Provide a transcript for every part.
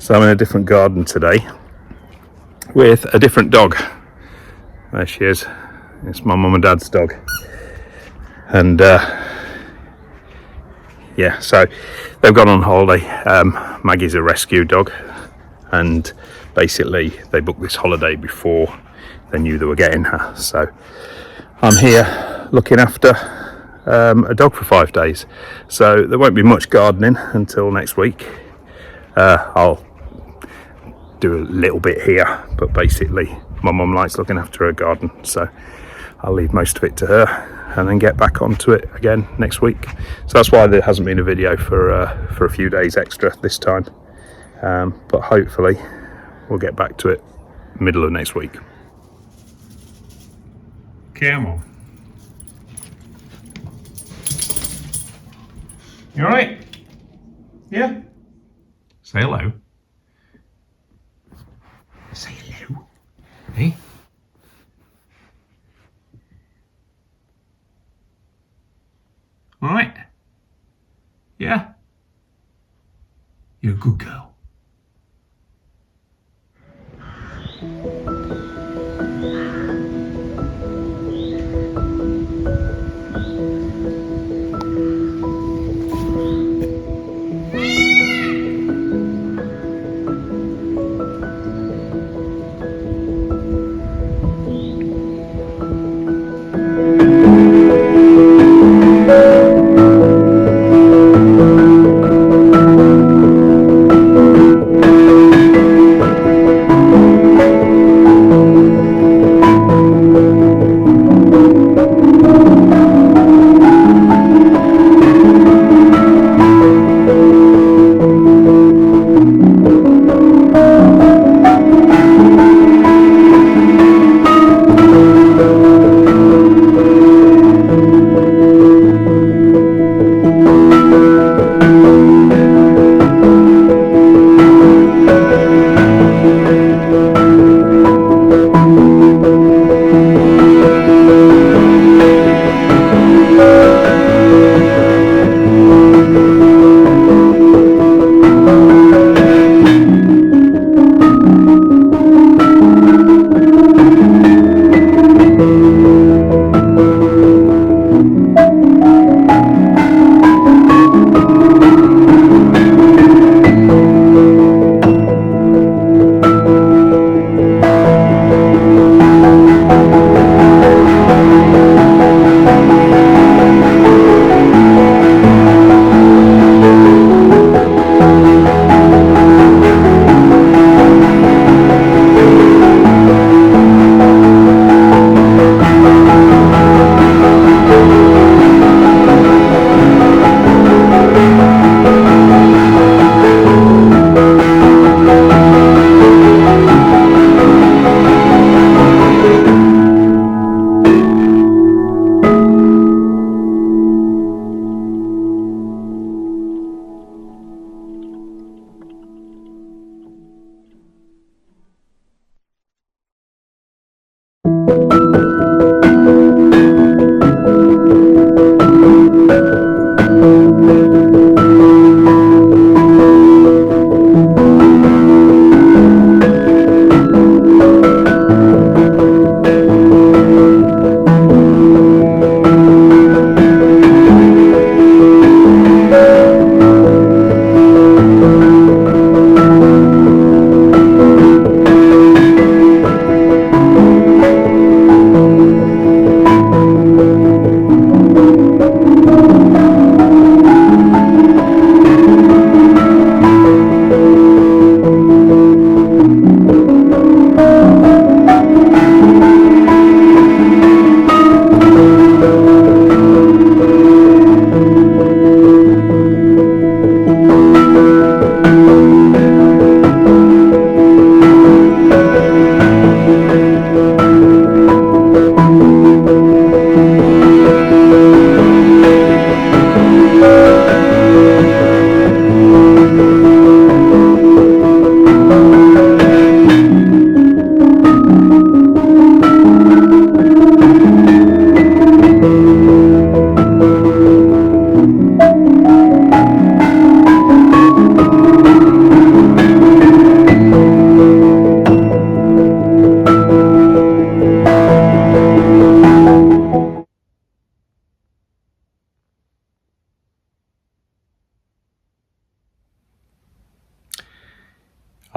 So I'm in a different garden today with a different dog. There she is. It's my mum and dad's dog. And yeah, so they've gone on holiday. Maggie's a rescue dog, and basically they booked this holiday before they knew they were getting her. So I'm here looking after a dog for 5 days. So there won't be much gardening until next week. I'll do a little bit here, but basically my mum likes looking after her garden, so I'll leave most of it to her and then get back onto it again next week. So that's why there hasn't been a video for a few days extra this time, but hopefully we'll get back to it middle of next week. Camel, you all right? Yeah? Say hello. Say hello. Hey? All right? Yeah? You're a good girl.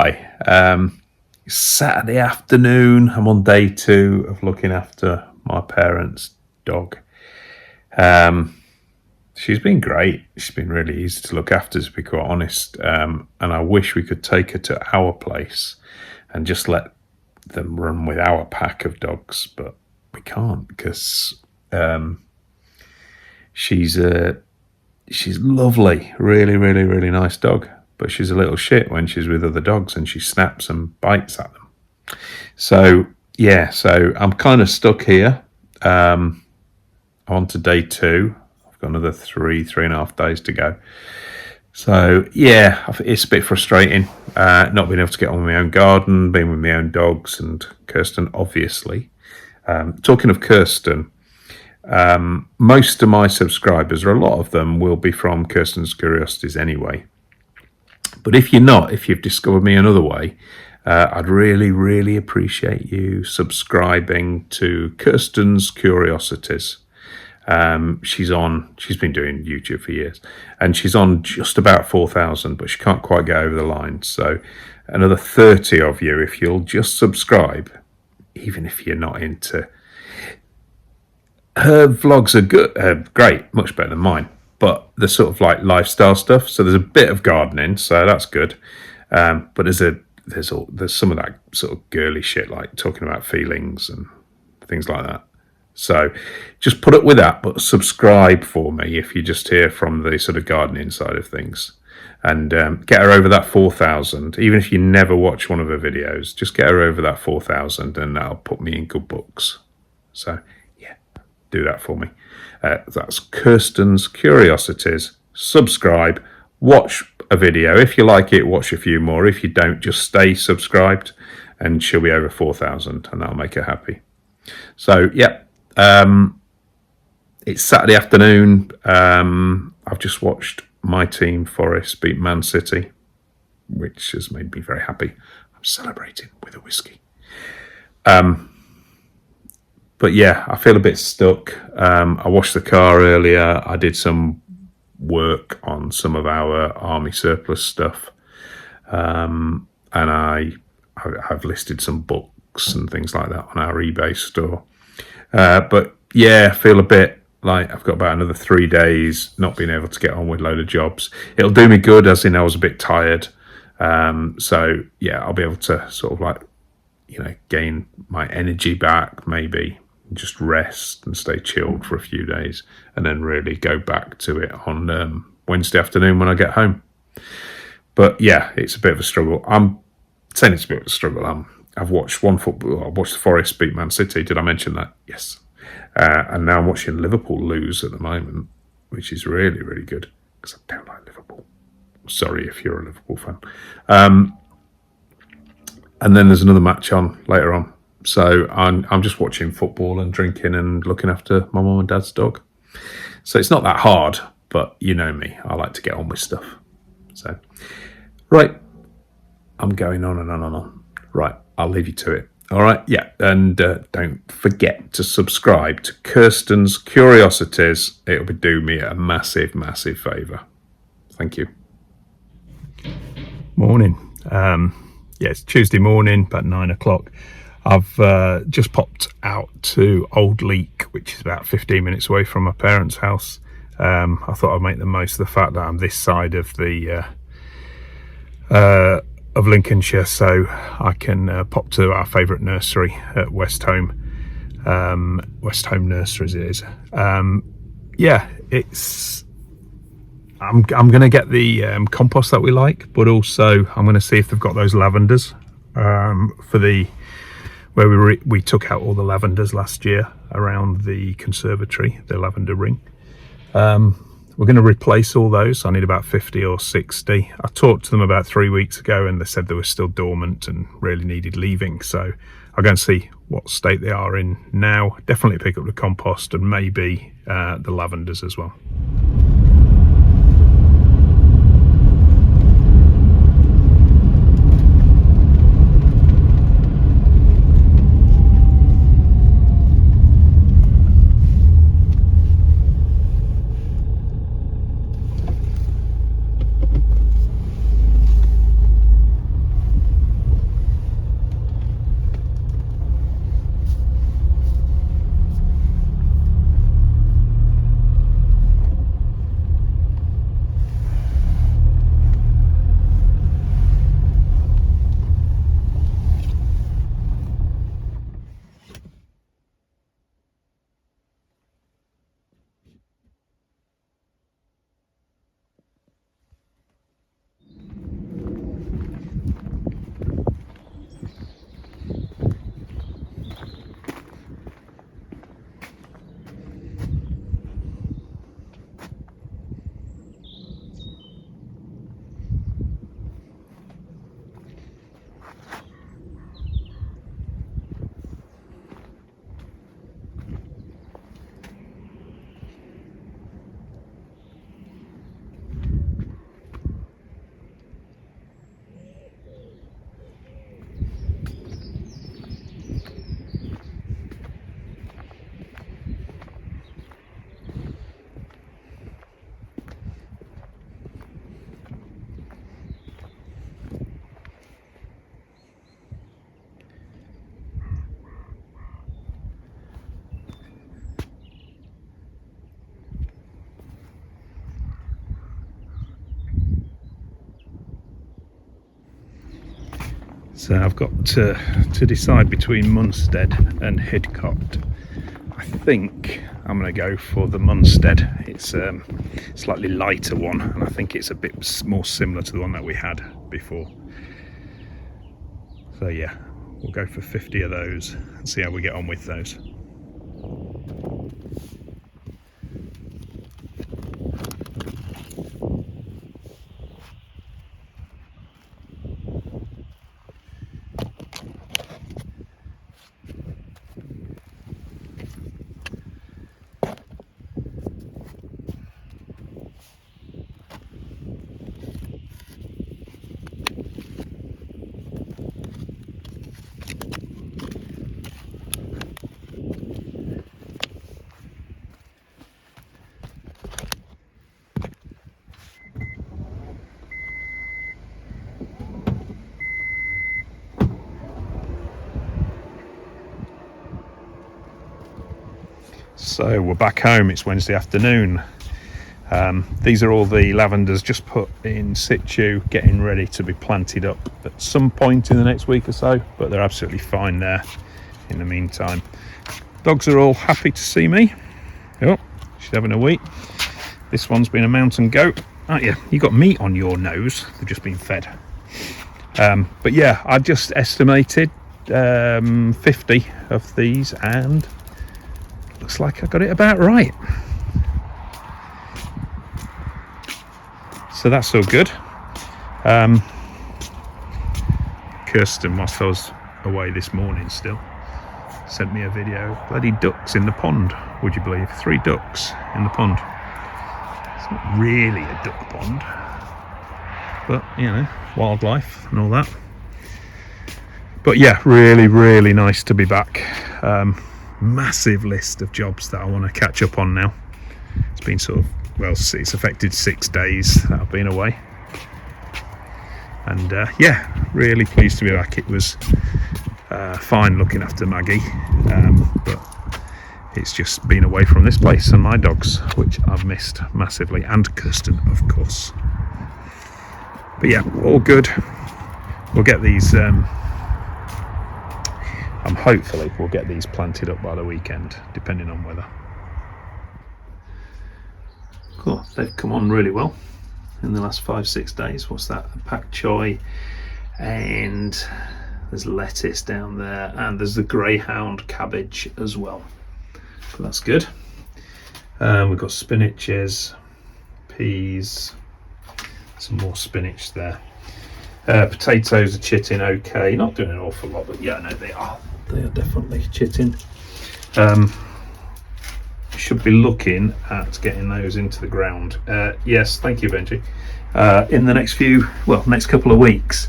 Hi. It's Saturday afternoon. I'm on day 2 of looking after my parents' dog. She's been great. She's been really easy to look after, to be quite honest. And I wish we could take her to our place and just let them run with our pack of dogs, but we can't because she's lovely, really nice dog, but she's a little shit when she's with other dogs and she snaps and bites at them. So yeah, so I'm kind of stuck here. On to day 2. I've got another 3.5 days to go. So yeah, it's a bit frustrating not being able to get on with my own garden, being with my own dogs, and Kirsten, obviously. Talking of Kirsten, most of my subscribers, or a lot of them, will be from Kirsten's Curiosities anyway. But if you're not, if you've discovered me another way, I'd really appreciate you subscribing to Kirsten's Curiosities. She's been doing YouTube for years, and she's on just about 4,000, but she can't quite get over the line. So another 30 of you, if you'll just subscribe, even if you're not into her vlogs, are good, great, much better than mine, but they're sort of like lifestyle stuff. So there's a bit of gardening, so that's good. But there's some of that sort of girly shit, like talking about feelings and things like that. So just put up with that, but subscribe for me if you just hear from the sort of gardening side of things. And get her over that 4,000. Even if you never watch one of her videos, just get her over that 4,000 and that'll put me in good books. So yeah, do that for me. That's Kirsten's Curiosities. Subscribe, watch a video. If you like it, watch a few more. If you don't, just stay subscribed and she'll be over 4,000 and that'll make her happy. So yeah. It's Saturday afternoon. I've just watched my team, Forest, beat Man City, which has made me very happy. I'm celebrating with a whiskey. But yeah, I feel a bit stuck. I washed the car earlier. I did some work on some of our army surplus stuff. And I've listed some books and things like that on our eBay store. But yeah, I feel a bit like I've got about another 3 days not being able to get on with a load of jobs. It'll do me good, as in I was a bit tired. So yeah, I'll be able to sort of like, gain my energy back, maybe just rest and stay chilled for a few days, and then really go back to it on Wednesday afternoon when I get home. But yeah, it's a bit of a struggle. I'm saying it's a bit of a struggle. I've watched I watched the Forest beat Man City. Did I mention that? Yes. And now I'm watching Liverpool lose at the moment, which is really good, because I don't like Liverpool. Sorry if you're a Liverpool fan. And then there's another match on later on. So I'm just watching football and drinking and looking after my mum and dad's dog. So it's not that hard, but you know me, I like to get on with stuff. So, right, I'm going on and on. Right, I'll leave you to it. All right, yeah, and don't forget to subscribe to Kirsten's Curiosities. It'll do me a massive favour. Thank you. Morning. Yeah, it's Tuesday morning, about 9 o'clock. I've just popped out to Old Leek, which is about 15 minutes away from my parents' house. I thought I'd make the most of the fact that I'm this side of the of Lincolnshire, so I can pop to our favourite nursery at West Home Nurseries it is. Yeah, it's I'm going to get the compost that we like, but also I'm going to see if they've got those lavenders for the where we took out all the lavenders last year around the conservatory, the lavender ring. We're going to replace all those. I need about 50 or 60. I talked to them about 3 weeks ago and they said they were still dormant and really needed leaving. So I'll go and see what state they are in now. Definitely pick up the compost and maybe the lavenders as well. So I've got to decide between Munstead and Hedge-COTEC. I think I'm going to go for the Munstead. It's a slightly lighter one, and I think it's a bit more similar to the one that we had before. So yeah, we'll go for 50 of those and see how we get on with those. So we're back home, it's Wednesday afternoon. These are all the lavenders just put in situ, getting ready to be planted up at some point in the next week or so, but they're absolutely fine there in the meantime. Dogs are all happy to see me. Oh, she's having a wee. This one's been a mountain goat. Aren't you? You got meat on your nose, they've just been fed. But yeah, I've just estimated 50 of these, and looks like I got it about right. So that's all good. Kirsten, whilst I was away this morning still, sent me a video. Bloody ducks in the pond, would you believe? 3 ducks in the pond. It's not really a duck pond, but you know, wildlife and all that. But yeah, really nice to be back. Massive list of jobs that I want to catch up on now. It's been sort of, well, it's affected 6 days that I've been away, and yeah, really pleased to be back. It was fine looking after Maggie, but it's just been away from this place and my dogs, which I've missed massively, and Kirsten, of course. But yeah, all good. We'll get these hopefully we'll get these planted up by the weekend, depending on weather. Cool, they've come on really well in the last 5-6 days. What's that? Pak choy, and there's lettuce down there, and there's the greyhound cabbage as well. So that's good. We've got spinaches, peas, some more spinach there. Potatoes are chitting okay, not doing an awful lot, but yeah, no, they are definitely chitting. Should be looking at getting those into the ground. Yes, thank you, Benji. In the next couple of weeks.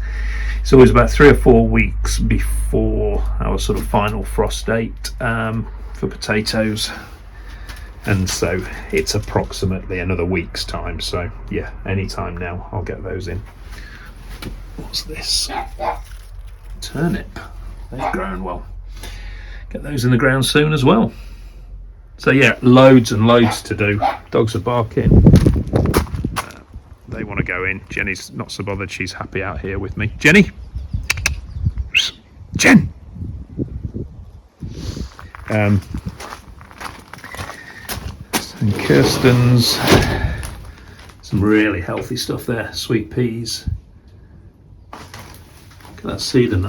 It's always about 3 or 4 weeks before our sort of final frost date for potatoes, and so it's approximately another week's time. So yeah, any time now I'll get those in. What's this? Turnip. They've grown well. Get those in the ground soon as well. So yeah, loads and loads to do. Dogs are barking. They want to go in. Jenny's not so bothered. She's happy out here with me. Jenny! Jen! And Kirsten's some really healthy stuff there. Sweet peas. Look at that seedling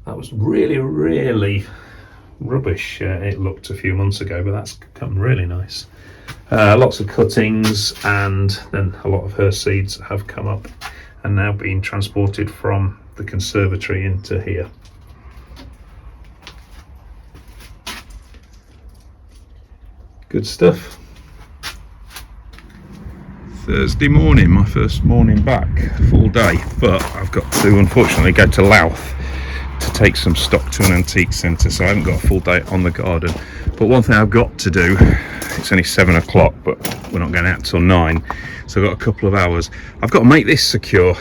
that was really rubbish it looked a few months ago, but that's come really nice. Lots of cuttings, and then a lot of her seeds have come up, and now being transported from the conservatory into here. Good stuff. Thursday morning, my first morning back, full day, but I've got to unfortunately go to Louth to take some stock to an antique centre, so I haven't got a full day on the garden. But one thing I've got to do, it's only 7 o'clock, but we're not going out till 9, so I've got a couple of hours. I've got to make this secure.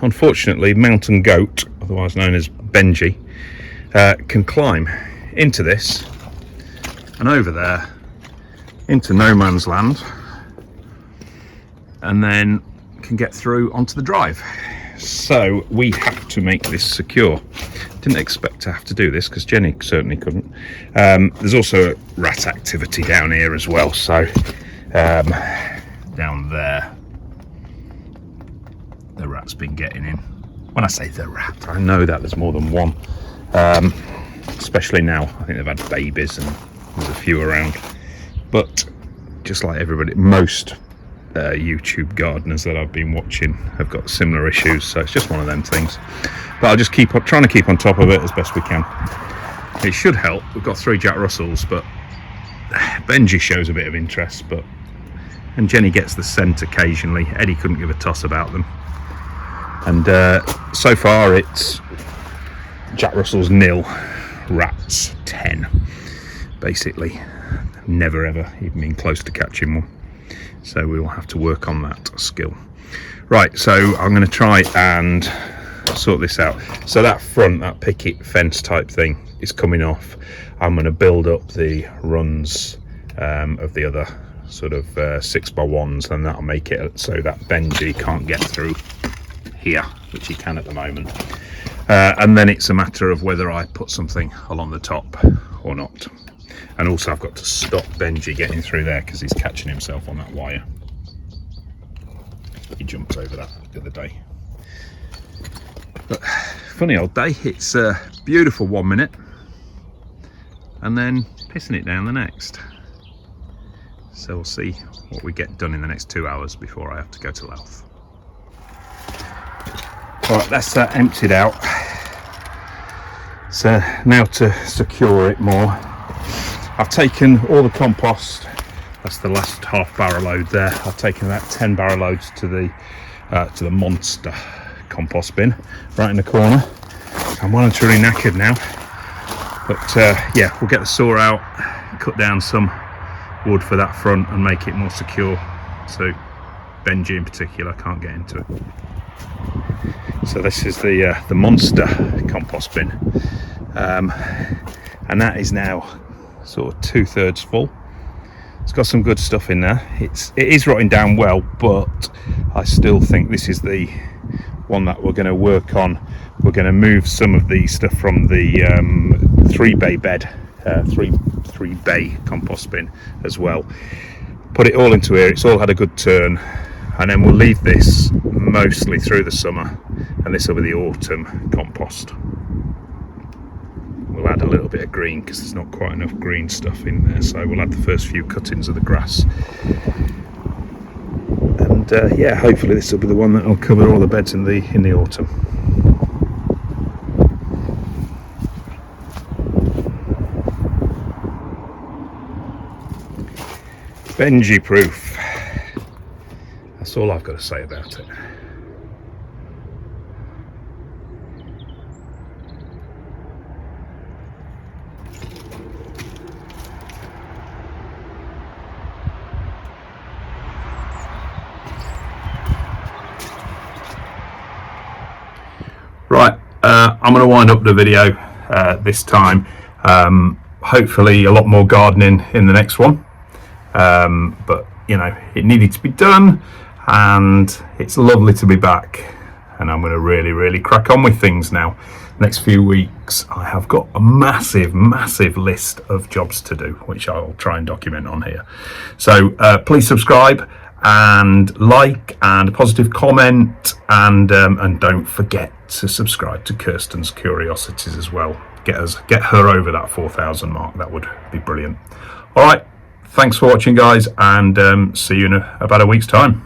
Unfortunately, Mountain Goat, otherwise known as Benji, can climb into this and over there into no man's land, and then can get through onto the drive. So we have to make this secure. Didn't expect to have to do this because Jenny certainly couldn't. There's also rat activity down here as well, so down there the rat's been getting in. When I say the rat, I know that there's more than one, especially now. I think they've had babies and there's a few around, but just like everybody, most YouTube gardeners that I've been watching have got similar issues, so it's just one of them things. But I'll just keep up trying to keep on top of it as best we can. It should help. We've got 3 Jack Russells, but Benji shows a bit of interest, and Jenny gets the scent occasionally. Eddie couldn't give a toss about them, and so far it's Jack Russells 0, rats 10. Basically, never ever even been close to catching one. So we will have to work on that skill. Right, so I'm going to try and sort this out. So that front, that picket fence type thing is coming off. I'm going to build up the runs of the other sort of 6x1s, and that'll make it so that Benji can't get through here, which he can at the moment. And then it's a matter of whether I put something along the top or not. And also I've got to stop Benji getting through there because he's catching himself on that wire. He jumped over that the other day. But funny old day. It's a beautiful 1 minute and then pissing it down the next. So we'll see what we get done in the next 2 hours before I have to go to Louth. Right, that's emptied out. So now to secure it more. I've taken all the compost, that's the last half barrow load there. I've taken about 10 barrow loads to the monster compost bin right in the corner. I'm well and truly knackered now, but yeah, we'll get the saw out, cut down some wood for that front and make it more secure so Benji in particular can't get into it. So this is the monster compost bin, and that is now sort of 2/3 full. It's got some good stuff in there. It is rotting down well, but I still think this is the one that we're going to work on. We're going to move some of the stuff from the 3-bay bed, 3-bay compost bin as well. Put it all into here. It's all had a good turn, and then we'll leave this mostly through the summer, and this will be the autumn compost. We'll add a little bit of green because there's not quite enough green stuff in there, so we'll add the first few cuttings of the grass, and yeah, hopefully this will be the one that will cover all the beds in the autumn. Benji proof. That's all I've got to say about it. Right, I'm going to wind up the video this time. Hopefully a lot more gardening in the next one, but you know, it needed to be done, and it's lovely to be back, and I'm going to really crack on with things now. Next few weeks I have got a massive list of jobs to do, which I'll try and document on here. So please subscribe and like and positive comment, and don't forget to subscribe to Kirsten's Curiosities as well. Get her over that 4,000 mark. That would be brilliant. All right, thanks for watching, guys, and see you in about a week's time.